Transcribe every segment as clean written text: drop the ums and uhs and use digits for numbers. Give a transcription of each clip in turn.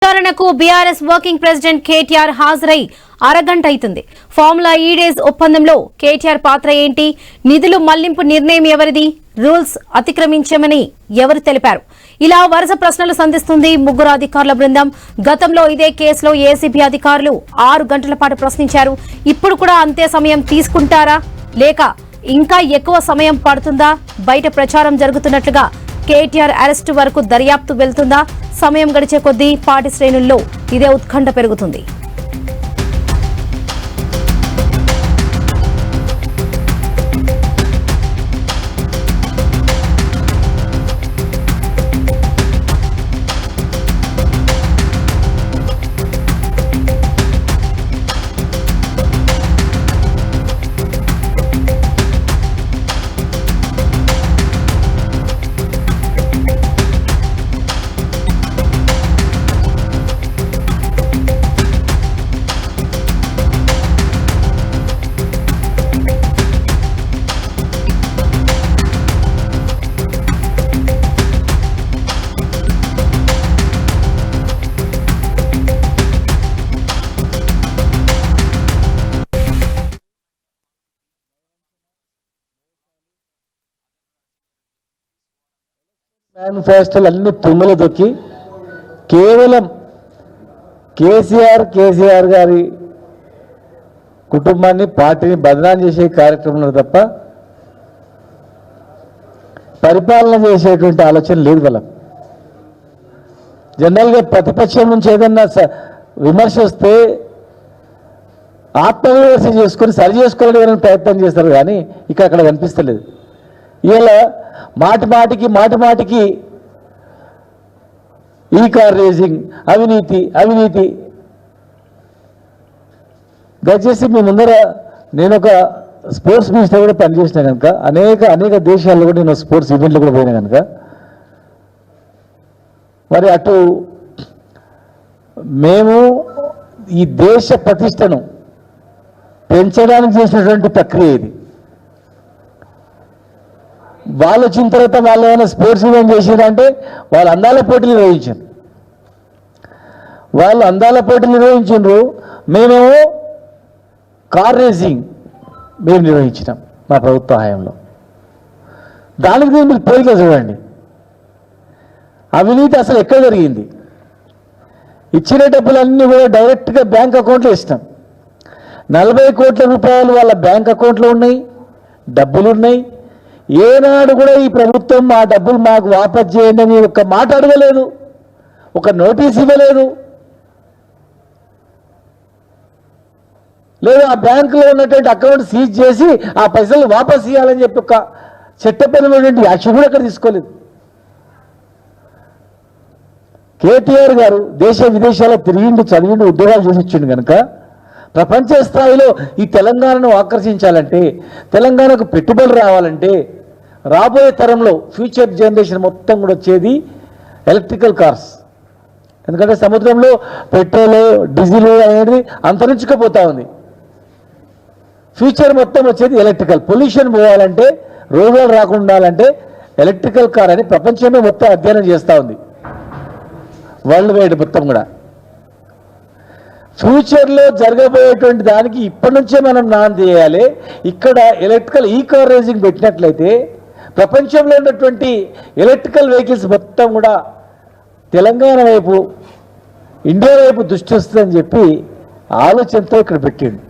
విచారణకు BRS working president KTR హాజరై అరగంట అవుతుంది. ఫార్ములా ఈడేస్ ఒప్పందంలో కేటీఆర్ పాత్ర ఏంటి? నిధులు మళ్లింపు నిర్ణయం ఎవరిది? రూల్స్ అతిక్రమించామని ఎవరు తెలిపారు? ఇలా వరుస ప్రశ్నలు సంధిస్తుంది ముగ్గురు అధికారుల బృందం. గతంలో ఇదే కేసులో ఏసీబీ అధికారులు 6 గంటల పాటు ప్రశ్నించారు. ఇప్పుడు కూడా అంతే సమయం తీసుకుంటారా లేక ఇంకా ఎక్కువ సమయం పడుతుందా? బయట ప్రచారం జరుగుతున్నట్లుగా కేటీఆర్ అరెస్టు వరకు దర్యాప్తు వెళ్తుందా? సమయం గడిచే కొద్దీ పార్టీ శ్రేణుల్లో ఇదే ఉత్కంఠ పెరుగుతుంది. మేనిఫెస్టోలు అన్ని తుమ్మలు దొక్కి కేవలం కేసీఆర్ గారి కుటుంబాన్ని పార్టీని బదనాం చేసే కార్యక్రమంలో తప్ప పరిపాలన చేసేటువంటి ఆలోచన లేదు వాళ్ళం. జనరల్గా ప్రతిపక్షం నుంచి ఏదన్నా విమర్శ వస్తే ఆత్మవిమర్శ చేసుకొని సరి చేసుకోవడానికి ప్రయత్నం చేస్తారు, కానీ ఇక్కడ అక్కడ కనిపిస్తలేదు. ఇలా మాటి మాటికి ఈ కార్ రేసింగ్, అవినీతి దయచేసి మీ ముందర నేను ఒక స్పోర్ట్స్ మినిస్టర్ కూడా పనిచేసిన కనుక అనేక దేశాల్లో కూడా నేను స్పోర్ట్స్ ఈవెంట్లు కూడా పోయినా కనుక మరి అటు మేము ఈ దేశ ప్రతిష్టను పెంచడానికి చేసినటువంటి ప్రక్రియ ఇది. వాళ్ళు వచ్చిన తర్వాత వాళ్ళు ఏమైనా స్పోర్ట్స్ ఈవెంట్ చేసారంటే వాళ్ళు అందాల పోటీలు నిర్వహించారు. మేమేమో కార్ రేసింగ్ మేము నిర్వహించినాం మా ప్రభుత్వ హయాంలో. దానికి మీరు పోలిక చూడండి. అవినీతి అసలు ఎక్కడ జరిగింది? ఇచ్చిన డబ్బులన్నీ కూడా డైరెక్ట్గా బ్యాంక్ అకౌంట్లో ఇస్తాం. 40 కోట్ల రూపాయలు వాళ్ళ బ్యాంక్ అకౌంట్లో ఉన్నాయి, డబ్బులున్నాయి. ఏనాడు కూడా ఈ ప్రభుత్వం మా డబ్బులు మాకు వాపస్ చేయండి అని ఒక్క మాట అడగలేదు, ఒక నోటీస్ ఇవ్వలేదు. లేదా ఆ బ్యాంకులో ఉన్నటువంటి అకౌంట్ సీజ్ చేసి ఆ పైసలు వాపస్ ఇవ్వాలని చెప్పి ఒక చట్టపరమైనటువంటి యాక్షన్ కూడా అక్కడ తీసుకోలేదు. కేటీఆర్ గారు దేశ విదేశాల్లో చదివిండు ఉద్యోగాలు చేసి ఇచ్చిండు కనుక ప్రపంచ స్థాయిలో ఈ తెలంగాణను ఆకర్షించాలంటే, తెలంగాణకు పెట్టుబడులు రావాలంటే, రాబోయే తరంలో ఫ్యూచర్ జనరేషన్ మొత్తం కూడా వచ్చేది ఎలక్ట్రికల్ కార్స్. ఎందుకంటే సముద్రంలో పెట్రోల్ డీజిల్ అనేది అంతరించుకుపోతా ఉంది. ఫ్యూచర్ మొత్తం వచ్చేది ఎలక్ట్రికల్. పొల్యూషన్ పోవాలంటే, రోగాలు రాకుండా ఉండాలంటే ఎలక్ట్రికల్ కార్ అని ప్రపంచమే మొత్తం అధ్యయనం చేస్తూ ఉంది, వరల్డ్ వైడ్ మొత్తం కూడా. ఫ్యూచర్లో జరగబోయేటువంటి దానికి ఇప్పటి నుంచే మనం నాంది చేయాలి. ఇక్కడ ఎలక్ట్రికల్ ఈ కార్ రేసింగ్ పెట్టినట్లయితే ప్రపంచంలో ఉన్నటువంటి ఎలక్ట్రికల్ వెహికల్స్ మొత్తం కూడా తెలంగాణ వైపు, ఇండియా వైపు దృష్టి వస్తుందని చెప్పి ఆలోచనతో ఇక్కడ పెట్టిండు.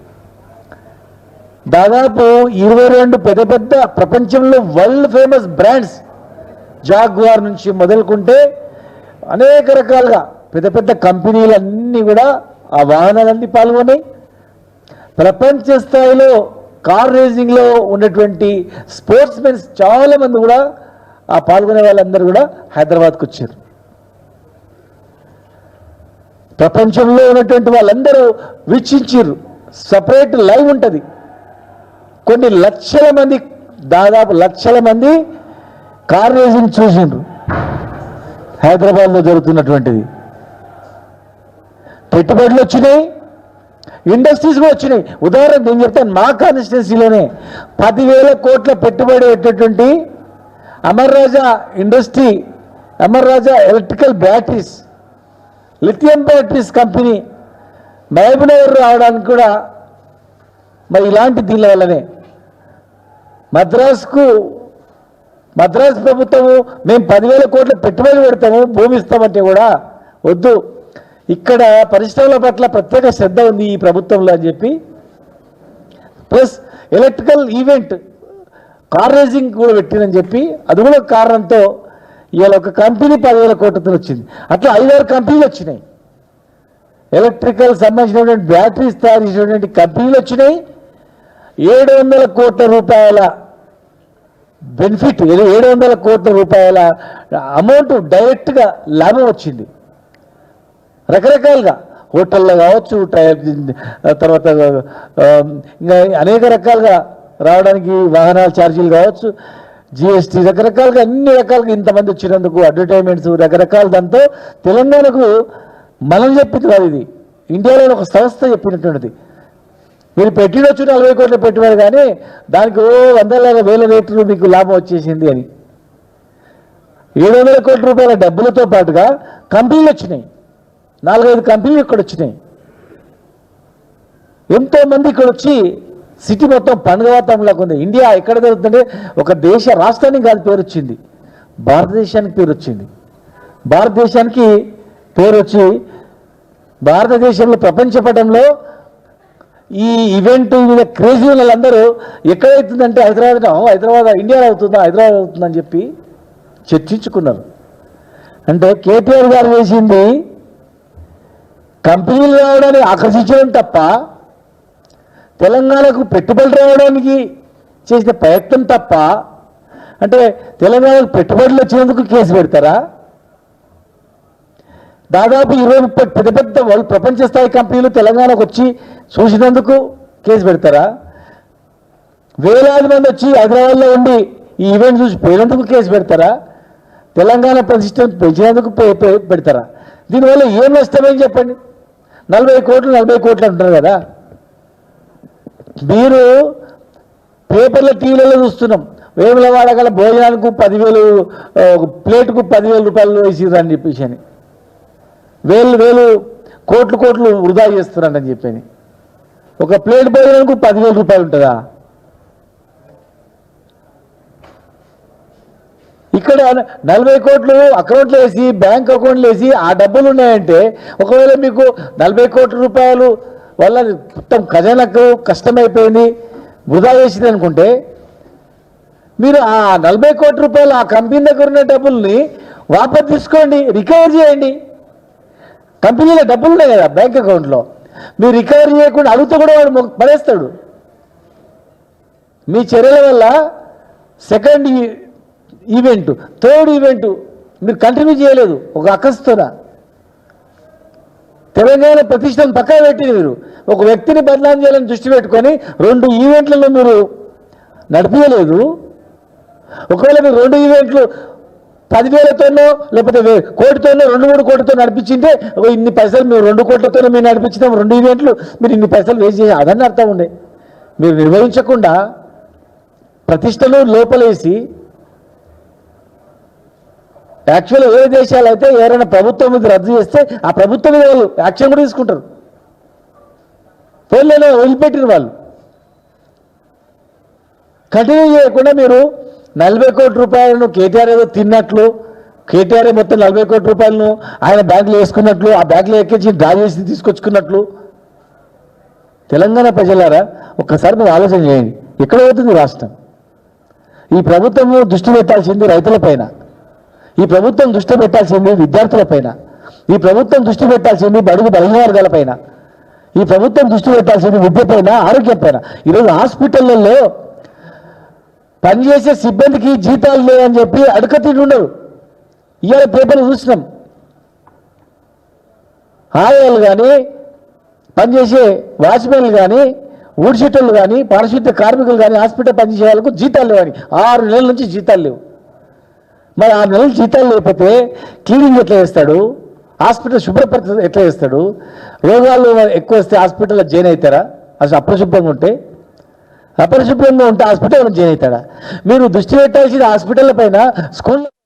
దాదాపు 22 పెద్ద ప్రపంచంలో వరల్డ్ ఫేమస్ బ్రాండ్స్, జాగ్వార్ నుంచి మొదలుకుంటే అనేక రకాలుగా పెద్ద కంపెనీలన్నీ కూడా ఆ వాహనాలన్నీ పాల్గొన్నాయి. ప్రపంచ స్థాయిలో కార్ రేసింగ్లో ఉన్నటువంటి స్పోర్ట్స్ మెన్స్ చాలామంది కూడా ఆ పాల్గొనే వాళ్ళందరూ కూడా హైదరాబాద్కు వచ్చారు. ప్రపంచంలో ఉన్నటువంటి వాళ్ళందరూ వీక్షించారు. సపరేట్ లైవ్ ఉంటుంది. కొన్ని లక్షల మంది, దాదాపు లక్షల మంది కార్ రేసింగ్ చూసిండ్రు హైదరాబాద్లో జరుగుతున్నటువంటిది. పెట్టుబడులు వచ్చినాయి, ఇండస్ట్రీస్ కూడా వచ్చినాయి. ఉదాహరణ నేను చెప్తాను, మా కాన్స్టిట్యున్సీలోనే 10,000 కోట్ల పెట్టుబడి పెట్టేటువంటి Amar Raja industry, Amar Raja electrical batteries lithium batteries company Mahabubnagar రావడానికి కూడా మరి ఇలాంటి దీని వల్లనే మద్రాస్ ప్రభుత్వము మేము 10,000 కోట్ల పెట్టుబడి పెడతాము, భూమి ఇస్తామంటే కూడా వద్దు, ఇక్కడ పరిశ్రమల పట్ల ప్రత్యేక శ్రద్ధ ఉంది ఈ ప్రభుత్వంలో అని చెప్పి, plus electrical event car racing కూడా పెట్టిందని చెప్పి అది కూడా కారణంతో ఇవాళ ఒక కంపెనీ 10,000 కోట్లతో వచ్చింది. అట్లా 5-6 కంపెనీలు వచ్చినాయి. ఎలక్ట్రికల్ సంబంధించినటువంటి బ్యాటరీస్ తయారు చేసినటువంటి కంపెనీలు వచ్చినాయి. 700 కోట్ల రూపాయల బెనిఫిట్, 700 కోట్ల రూపాయల అమౌంట్ డైరెక్ట్గా లాభం వచ్చింది. రకరకాలుగా హోటల్లో కావచ్చు, తర్వాత ఇంకా అనేక రకాలుగా రావడానికి వాహనాల ఛార్జీలు కావచ్చు, జిఎస్టీ, రకరకాలుగా అన్ని రకాలుగా ఇంతమంది వచ్చినందుకు అడ్వర్టైజ్మెంట్స్ రకరకాల దాంతో తెలంగాణకు మనం చెప్పింది కాదు, ఇది ఇండియాలో ఒక సంస్థ చెప్పినటువంటిది. మీరు పెట్టినొచ్చు 40 కోట్ల పెట్టుబడి, కానీ దానికి 100,000 రేట్లు మీకు లాభం వచ్చేసింది అని. 700 కోట్ల రూపాయల డబ్బులతో పాటుగా కంపెనీలు వచ్చినాయి, 4-5 కంపెనీలు ఇక్కడ వచ్చినాయి. ఎంతోమంది ఇక్కడ వచ్చి సిటీ మొత్తం పండుగ వాతావరణంలోకి ఉంది. ఇండియా ఎక్కడ జరుగుతుందంటే ఒక దేశ రాష్ట్రానికి కాదు పేరు వచ్చింది, భారతదేశానికి పేరు వచ్చింది. భారతదేశానికి పేరు వచ్చి భారతదేశంలో ప్రపంచ పటంలో ఈ ఈవెంట్ మీద క్రేజీ వాళ్ళందరూ ఎక్కడవుతుందంటే హైదరాబాద్ ఇండియాలో అవుతుందా, హైదరాబాద్ అవుతుందని చెప్పి చర్చించుకున్నారు. అంటే కేటీఆర్ గారు చేసింది కంపెనీలు రావడానికి ఆకర్షించడం తప్ప తెలంగాణకు పెట్టుబడులు రావడానికి చేసిన ప్రయత్నం తప్ప, అంటే తెలంగాణకు పెట్టుబడులు వచ్చినందుకు కేసు పెడతారా? దాదాపు 20-30 పెద్ద పెద్ద వాళ్ళు ప్రపంచ స్థాయి కంపెనీలు తెలంగాణకు వచ్చి చూసినందుకు కేసు పెడతారా? వేలాది మంది వచ్చి హైదరాబాద్లో ఉండి ఈ ఈవెంట్ చూసి పోయినందుకు కేసు పెడతారా? తెలంగాణ ప్రతిష్టను పెంచినందుకు పెడతారా? దీనివల్ల ఏం నష్టమని చెప్పండి. 40 కోట్లు అంటున్నారు కదా. మీరు పేపర్ల టీవీలలో చూస్తున్నాం, వేములవాడ గల భోజనానికి 10,000 ప్లేటుకు 10,000 రూపాయలు వేసిర్రు అని చెప్పేసి అని, వేలు కోట్లు వృధా చేస్తున్నారని చెప్పని. ఒక ప్లేట్ భోజనానికి 10,000 రూపాయలు ఉంటుందా? ఇక్కడ 40 కోట్లు అకౌంట్లో వేసి బ్యాంక్ అకౌంట్లో వేసి ఆ డబ్బులు ఉన్నాయంటే, ఒకవేళ మీకు 40 కోట్ల రూపాయలు వల్ల మొత్తం ఖజానాకు కష్టమైపోయింది, వృధా చేసింది అనుకుంటే, మీరు ఆ 40 కోట్ల రూపాయలు ఆ కంపెనీ దగ్గర ఉన్న డబ్బుల్ని వాపస్ తీసుకోండి, రికవర్ చేయండి. కంపెనీలో డబ్బులు ఉన్నాయి కదా బ్యాంక్ అకౌంట్లో, మీరు రికవర్ చేయకుండా అడుగుతూ కూడా వాడు పడేస్తాడు. మీ చర్యల వల్ల సెకండ్ ఈవెంట్, థర్డ్ ఈవెంట్ మీరు కంటిన్యూ చేయలేదు ఒక అకస్మాత్తున. తెలంగాణ ప్రతిష్టను పక్కన పెట్టి మీరు ఒక వ్యక్తిని బదనాం చేయాలని దృష్టి పెట్టుకొని 2 ఈవెంట్లలో మీరు నడిపించలేదు. ఒకవేళ మీరు 2 ఈవెంట్లు 10,000తోనో లేకపోతే 1 కోటితోనో 2-3 కోట్లతో నడిపించింటే ఇన్ని పైసలు మేము 2 కోట్లతోనే మేము నడిపించినాం 2 ఈవెంట్లు, మీరు ఇన్ని పైసలు వేస్ట్ చేసి అదన్నీ అర్థం ఉండే. మీరు నిర్వహించకుండా ప్రతిష్టను లోపలేసి, యాక్చువల్గా ఏ దేశాలు అయితే ఎవరైనా ప్రభుత్వం మీద రద్దు చేస్తే ఆ ప్రభుత్వం మీద వాళ్ళు యాక్షన్ కూడా తీసుకుంటారు. ఫోన్లోనే వదిలిపెట్టిన వాళ్ళు కంటిన్యూ చేయకుండా మీరు 40 కోట్ల రూపాయలను కేటీఆర్ ఏదో తిన్నట్లు, కేటీఆర్ మొత్తం 40 కోట్ల రూపాయలను ఆయన బ్యాంకులో వేసుకున్నట్లు, ఆ బ్యాంకులో ఎక్కించి డ్రా చేసి తీసుకొచ్చుకున్నట్లు. తెలంగాణ ప్రజలారా ఒక్కసారి మీరు ఆలోచన చేయండి, ఎక్కడ పోతుంది రాష్ట్రం? ఈ ప్రభుత్వము దృష్టి పెట్టాల్సింది రైతులపైన, ఈ ప్రభుత్వం దృష్టి పెట్టాల్సింది విద్యార్థులపైన, ఈ ప్రభుత్వం దృష్టి పెట్టాల్సింది బడుగు బలహీన వర్గాలపైన, ఈ ప్రభుత్వం దృష్టి పెట్టాల్సింది విద్యపైన, ఆరోగ్యం పైన. ఈరోజు హాస్పిటళ్లలో పనిచేసే సిబ్బందికి జీతాలు లేవని చెప్పి అడకతిండి ఉండరు. ఇవాళ పేపర్లు చూసినాం, ఆయాలు కానీ పనిచేసే వాచ్మెన్లు కానీ ఊడ్చేటోళ్ళు కానీ పారిశుద్ధ కార్మికులు కానీ హాస్పిటల్ పనిచేసే వాళ్ళకు జీతాలు లేవని 6 నెలల నుంచి జీతాలు లేవు. మరి 6 నెలలు జీతాలు లేకపోతే క్లీనింగ్ ఎట్లా చేస్తాడు? హాస్పిటల్ శుభ్రపరిత ఎట్లా చేస్తాడు? రోగాలు ఎక్కువ వస్తే హాస్పిటల్లో జాయిన్ అవుతారా? అసలు అపరిశుభ్రంగా ఉంటే హాస్పిటల్లో జాయిన్ అవుతాడా? మీరు దృష్టి పెట్టాల్సిన హాస్పిటల్ పైన, స్కూల్